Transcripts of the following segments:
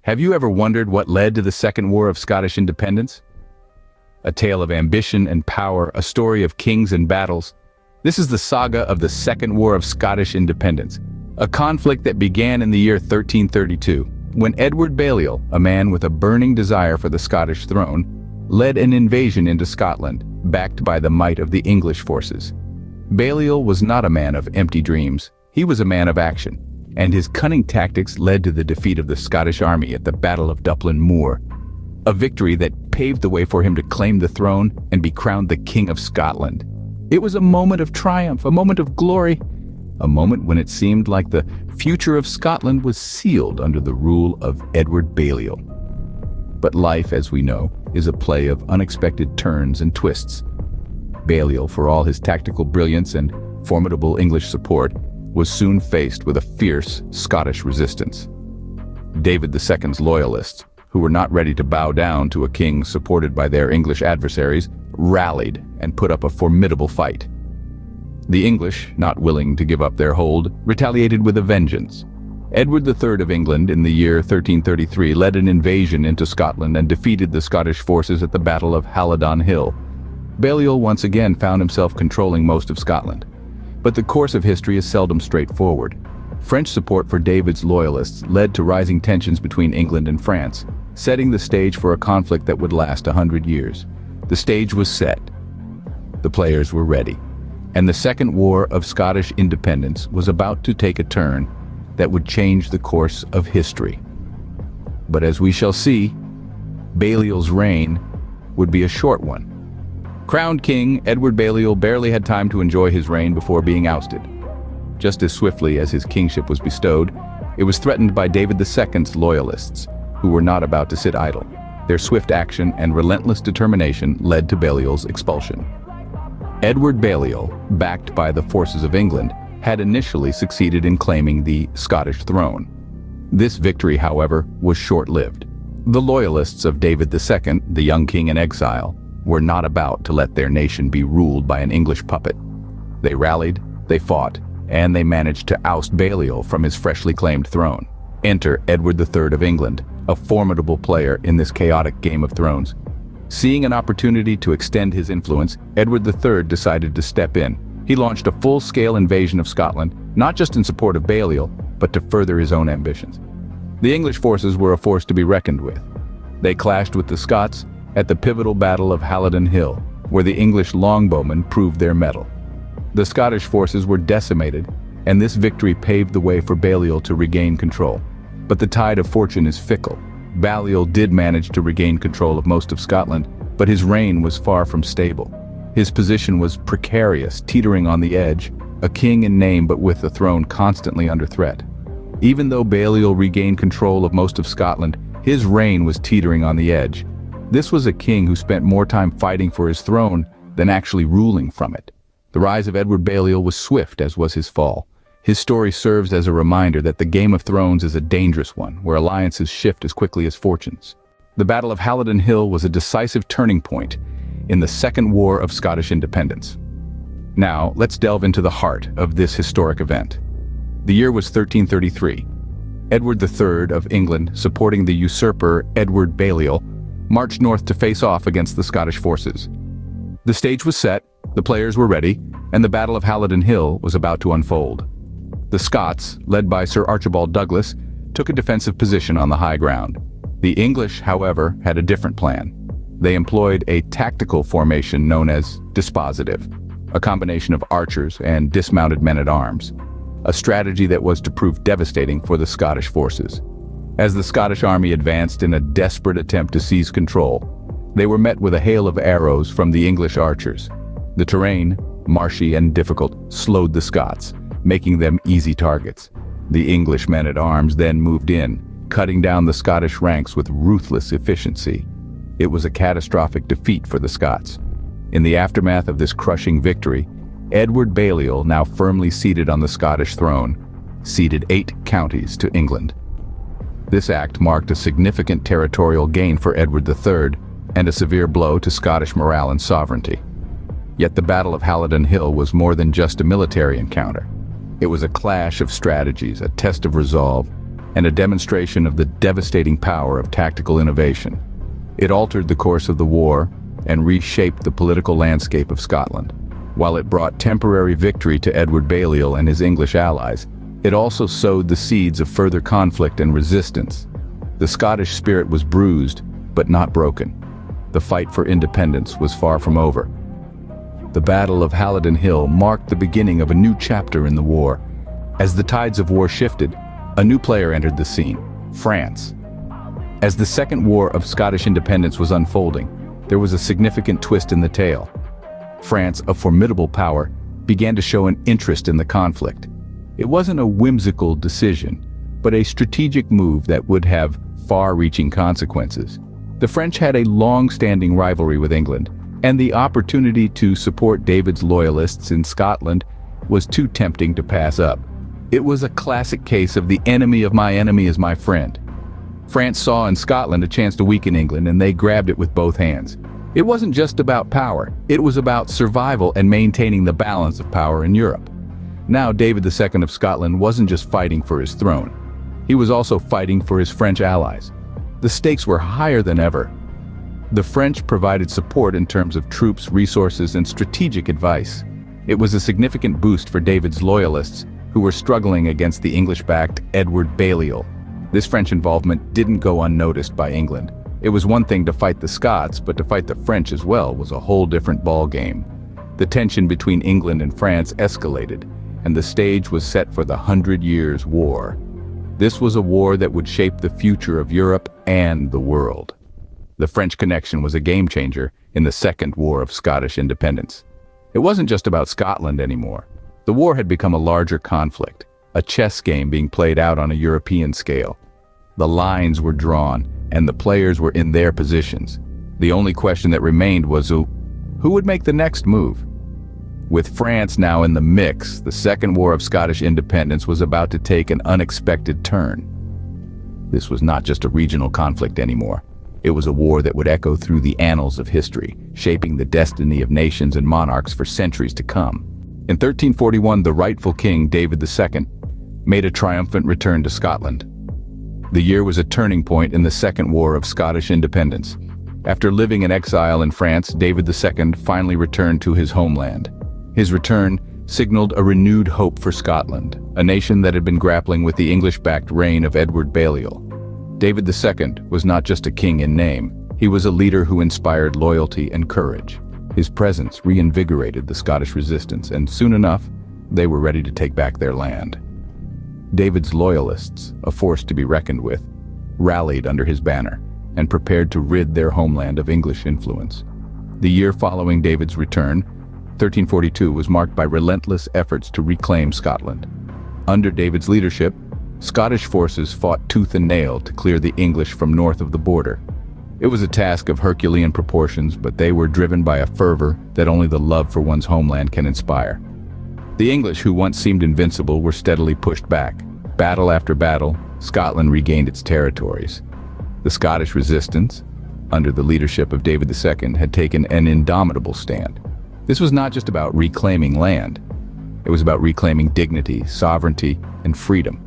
Have you ever wondered what led to the Second War of Scottish Independence? A tale of ambition and power, a story of kings and battles. This is the saga of the Second War of Scottish Independence, a conflict that began in the year 1332, when Edward Balliol, a man with a burning desire for the Scottish throne, led an invasion into Scotland, backed by the might of the English forces. Balliol was not a man of empty dreams. He was a man of action, and his cunning tactics led to the defeat of the Scottish army at the Battle of Duplin Moor, a victory that paved the way for him to claim the throne and be crowned the King of Scotland. It was a moment of triumph, a moment of glory, a moment when it seemed like the future of Scotland was sealed under the rule of Edward Balliol. But life, as we know, is a play of unexpected turns and twists. Balliol, for all his tactical brilliance and formidable English support, was soon faced with a fierce Scottish resistance. David II's loyalists, who were not ready to bow down to a king supported by their English adversaries, rallied and put up a formidable fight. The English, not willing to give up their hold, retaliated with a vengeance. Edward III of England in the year 1333 led an invasion into Scotland and defeated the Scottish forces at the Battle of Halidon Hill. Balliol once again found himself controlling most of Scotland. But the course of history is seldom straightforward. French support for David's loyalists led to rising tensions between England and France, setting the stage for a conflict that would last 100 years. The stage was set. The players were ready. And the Second War of Scottish Independence was about to take a turn that would change the course of history. But as we shall see, Balliol's reign would be a short one. Crowned king, Edward Balliol barely had time to enjoy his reign before being ousted. Just as swiftly as his kingship was bestowed, it was threatened by David II's loyalists, who were not about to sit idle. Their swift action and relentless determination led to Balliol's expulsion. Edward Balliol, backed by the forces of England, had initially succeeded in claiming the Scottish throne. This victory, however, was short-lived. The loyalists of David II, the young king in exile, were not about to let their nation be ruled by an English puppet. They rallied, they fought, and they managed to oust Balliol from his freshly claimed throne. Enter Edward III of England, a formidable player in this chaotic Game of Thrones. Seeing an opportunity to extend his influence, Edward III decided to step in. He launched a full-scale invasion of Scotland, not just in support of Balliol, but to further his own ambitions. The English forces were a force to be reckoned with. They clashed with the Scots at the pivotal Battle of Halidon Hill, where the English longbowmen proved their mettle. The Scottish forces were decimated, and this victory paved the way for Balliol to regain control. But the tide of fortune is fickle. Balliol did manage to regain control of most of Scotland, but his reign was far from stable. His position was precarious, teetering on the edge, a king in name but with the throne constantly under threat. Even though Balliol regained control of most of Scotland, his reign was teetering on the edge. This was a king who spent more time fighting for his throne than actually ruling from it. The rise of Edward Balliol was swift, as was his fall. His story serves as a reminder that the Game of Thrones is a dangerous one, where alliances shift as quickly as fortunes. The Battle of Halidon Hill was a decisive turning point in the Second War of Scottish Independence. Now, let's delve into the heart of this historic event. The year was 1333. Edward III of England, supporting the usurper Edward Balliol, marched north to face off against the Scottish forces. The stage was set, the players were ready, and the Battle of Halidon Hill was about to unfold. The Scots, led by Sir Archibald Douglas, took a defensive position on the high ground. The English, however, had a different plan. They employed a tactical formation known as dispositive, a combination of archers and dismounted men-at-arms, a strategy that was to prove devastating for the Scottish forces. As the Scottish army advanced in a desperate attempt to seize control, they were met with a hail of arrows from the English archers. The terrain, marshy and difficult, slowed the Scots, making them easy targets. The English men-at-arms then moved in, cutting down the Scottish ranks with ruthless efficiency. It was a catastrophic defeat for the Scots. In the aftermath of this crushing victory, Edward Balliol, now firmly seated on the Scottish throne, ceded 8 counties to England. This act marked a significant territorial gain for Edward III and a severe blow to Scottish morale and sovereignty. Yet the Battle of Halidon Hill was more than just a military encounter. It was a clash of strategies, a test of resolve, and a demonstration of the devastating power of tactical innovation. It altered the course of the war and reshaped the political landscape of Scotland. While it brought temporary victory to Edward Balliol and his English allies, it also sowed the seeds of further conflict and resistance. The Scottish spirit was bruised, but not broken. The fight for independence was far from over. The Battle of Halidon Hill marked the beginning of a new chapter in the war. As the tides of war shifted, a new player entered the scene: France. As the Second War of Scottish Independence was unfolding, there was a significant twist in the tale. France, a formidable power, began to show an interest in the conflict. It wasn't a whimsical decision, but a strategic move that would have far-reaching consequences. The French had a long-standing rivalry with England, and the opportunity to support David's loyalists in Scotland was too tempting to pass up. It was a classic case of the enemy of my enemy is my friend. France saw in Scotland a chance to weaken England, and they grabbed it with both hands. It wasn't just about power, it was about survival and maintaining the balance of power in Europe. Now David II of Scotland wasn't just fighting for his throne. He was also fighting for his French allies. The stakes were higher than ever. The French provided support in terms of troops, resources, and strategic advice. It was a significant boost for David's loyalists, who were struggling against the English-backed Edward Balliol. This French involvement didn't go unnoticed by England. It was one thing to fight the Scots, but to fight the French as well was a whole different ballgame. The tension between England and France escalated, and the stage was set for the 100 Years' War. This was a war that would shape the future of Europe and the world. The French connection was a game-changer in the Second War of Scottish Independence. It wasn't just about Scotland anymore. The war had become a larger conflict, a chess game being played out on a European scale. The lines were drawn, and the players were in their positions. The only question that remained was who would make the next move? With France now in the mix, the Second War of Scottish Independence was about to take an unexpected turn. This was not just a regional conflict anymore. It was a war that would echo through the annals of history, shaping the destiny of nations and monarchs for centuries to come. In 1341, the rightful king, David II, made a triumphant return to Scotland. The year was a turning point in the Second War of Scottish Independence. After living in exile in France, David II finally returned to his homeland. His return signaled a renewed hope for Scotland, a nation that had been grappling with the English-backed reign of Edward Balliol. David II was not just a king in name, he was a leader who inspired loyalty and courage. His presence reinvigorated the Scottish resistance, and soon enough, they were ready to take back their land. David's loyalists, a force to be reckoned with, rallied under his banner and prepared to rid their homeland of English influence. The year following David's return, 1342, was marked by relentless efforts to reclaim Scotland. Under David's leadership, Scottish forces fought tooth and nail to clear the English from north of the border. It was a task of Herculean proportions, but they were driven by a fervor that only the love for one's homeland can inspire. The English, who once seemed invincible, were steadily pushed back. Battle after battle, Scotland regained its territories. The Scottish resistance, under the leadership of David II, had taken an indomitable stand. This was not just about reclaiming land. It was about reclaiming dignity, sovereignty, and freedom.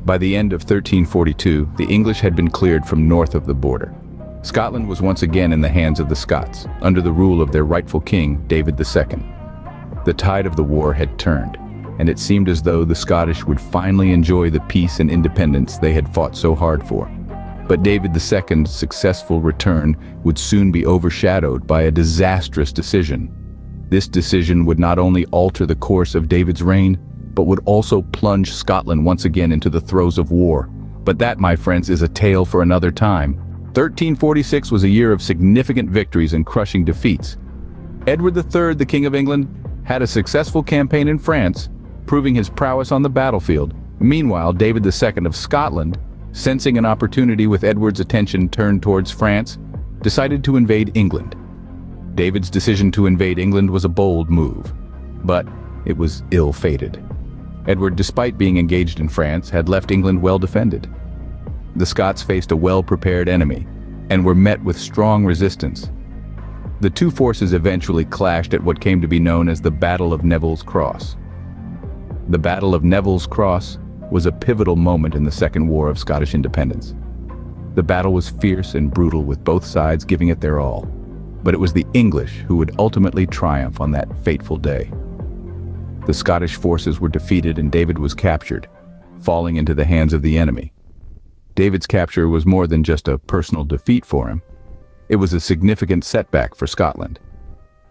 By the end of 1342, the English had been cleared from north of the border. Scotland was once again in the hands of the Scots, under the rule of their rightful king, David II. The tide of the war had turned, and it seemed as though the Scottish would finally enjoy the peace and independence they had fought so hard for. But David II's successful return would soon be overshadowed by a disastrous decision. This decision would not only alter the course of David's reign, but would also plunge Scotland once again into the throes of war. But that, my friends, is a tale for another time. 1346 was a year of significant victories and crushing defeats. Edward III, the King of England, had a successful campaign in France, proving his prowess on the battlefield. Meanwhile, David II of Scotland, sensing an opportunity with Edward's attention turned towards France, decided to invade England. David's decision to invade England was a bold move, but it was ill-fated. Edward, despite being engaged in France, had left England well defended. The Scots faced a well-prepared enemy and were met with strong resistance. The two forces eventually clashed at what came to be known as the Battle of Neville's Cross. The Battle of Neville's Cross was a pivotal moment in the Second War of Scottish Independence. The battle was fierce and brutal, with both sides giving it their all. But it was the English who would ultimately triumph on that fateful day. The Scottish forces were defeated and David was captured, falling into the hands of the enemy. David's capture was more than just a personal defeat for him. It was a significant setback for Scotland.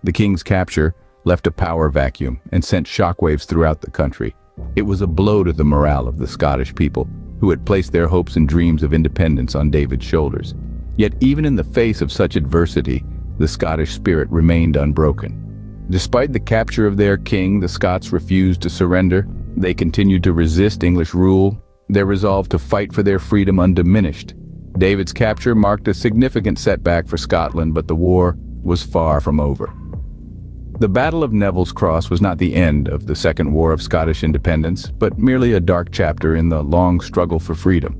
The king's capture left a power vacuum and sent shockwaves throughout the country. It was a blow to the morale of the Scottish people, who had placed their hopes and dreams of independence on David's shoulders. Yet even in the face of such adversity, the Scottish spirit remained unbroken. Despite the capture of their king, the Scots refused to surrender. They continued to resist English rule, their resolve to fight for their freedom undiminished. David's capture marked a significant setback for Scotland, but the war was far from over. The Battle of Neville's Cross was not the end of the Second War of Scottish Independence, but merely a dark chapter in the long struggle for freedom.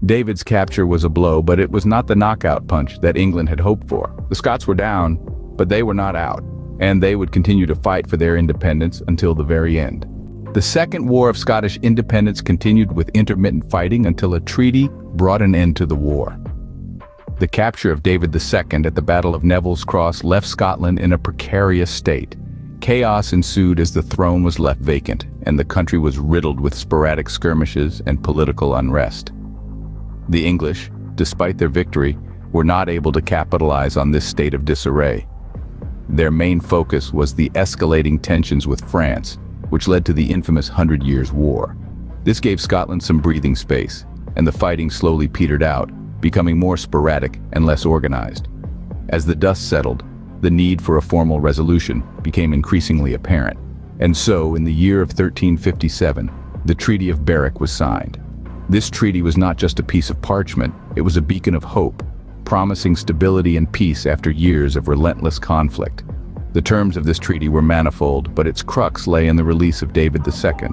David's capture was a blow, but it was not the knockout punch that England had hoped for. The Scots were down, but they were not out, and they would continue to fight for their independence until the very end. The Second War of Scottish Independence continued with intermittent fighting until a treaty brought an end to the war. The capture of David II at the Battle of Neville's Cross left Scotland in a precarious state. Chaos ensued as the throne was left vacant, and the country was riddled with sporadic skirmishes and political unrest. The English, despite their victory, were not able to capitalize on this state of disarray. Their main focus was the escalating tensions with France, which led to the infamous 100 Years' War. This gave Scotland some breathing space, and the fighting slowly petered out, becoming more sporadic and less organized. As the dust settled, the need for a formal resolution became increasingly apparent. And so, in the year of 1357, the Treaty of Berwick was signed. This treaty was not just a piece of parchment, it was a beacon of hope, promising stability and peace after years of relentless conflict. The terms of this treaty were manifold, but its crux lay in the release of David II.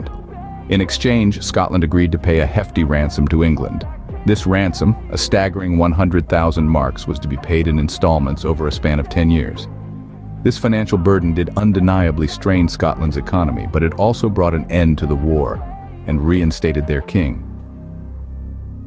In exchange, Scotland agreed to pay a hefty ransom to England. This ransom, a staggering 100,000 marks, was to be paid in installments over a span of 10 years. This financial burden did undeniably strain Scotland's economy, but it also brought an end to the war and reinstated their king.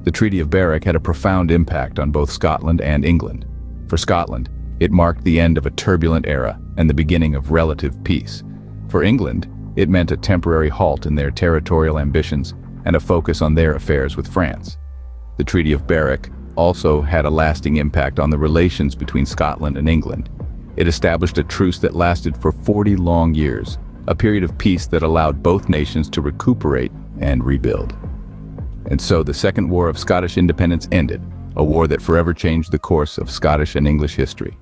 The Treaty of Berwick had a profound impact on both Scotland and England. For Scotland, it marked the end of a turbulent era and the beginning of relative peace. For England, it meant a temporary halt in their territorial ambitions and a focus on their affairs with France. The Treaty of Berwick also had a lasting impact on the relations between Scotland and England. It established a truce that lasted for 40 long years, a period of peace that allowed both nations to recuperate and rebuild. And so the Second War of Scottish Independence ended, a war that forever changed the course of Scottish and English history.